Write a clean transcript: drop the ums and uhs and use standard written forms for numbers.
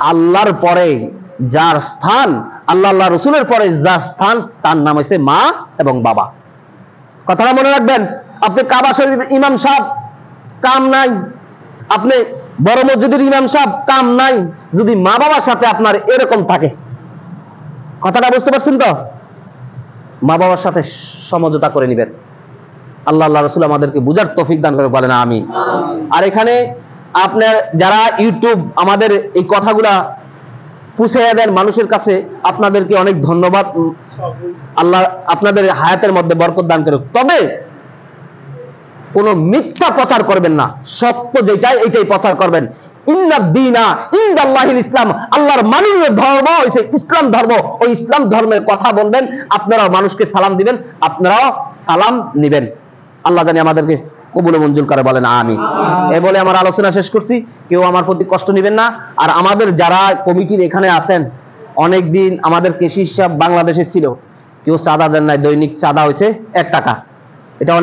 আল্লাহর পরে যার স্থান, আল্লাহ রসুলের পরে যার স্থান, তার নাম হচ্ছে মা এবং বাবা। কথাটা মনে রাখবেন। আপনি কাবা শরীফের ইমাম সাহেব, কাম নাই। আপনি বড় মসজিদের ইমাম সাহেব, কাম নাই যদি মা বাবার সাথে আপনার এরকম থাকে। কথাটা বুঝতে পারছেন তো? মা বাবার সাথে সমঝোতা করে নেবেন। আল্লাহ রসুল আমাদেরকে বুঝার তৌফিক দান করে বলেন আমিন। আর এখানে আপনার যারা ইউটিউব আমাদের এই কথাগুলা পৌঁছে দেন মানুষের কাছে, আপনাদেরকে অনেক ধন্যবাদ। আল্লাহ আপনাদের হায়াতের মধ্যে বরকত দান করুক। তবে কোন মিথ্যা প্রচার করবেন না, সত্য যেটাই এটাই প্রচার করবেন। ইন্নাদ-দীনা ইনদাল্লাহিল ইসলাম, আল্লাহর মাননীয় ধর্ম হইছে ইসলাম ধর্ম। ওই ইসলাম ধর্মের কথা বলবেন, আপনারাও মানুষকে সালাম দিবেন, আপনারাও সালাম নিবেন। আল্লাহ জানি আমাদেরকে কবুল মঞ্জুর করে বলেন আমিন। এই বলে আমার আলোচনা শেষ করছি। কেউ আমার প্রতি কষ্ট নেবেন না। আর আমাদের যারা কমিটির এখানে আছেন, অনেকদিন আমাদের কেশির সাহেব বাংলাদেশে ছিল, কেউ চাঁদা দেন নাই, দৈনিক চাঁদা হয়েছে 1 টাকা। এটা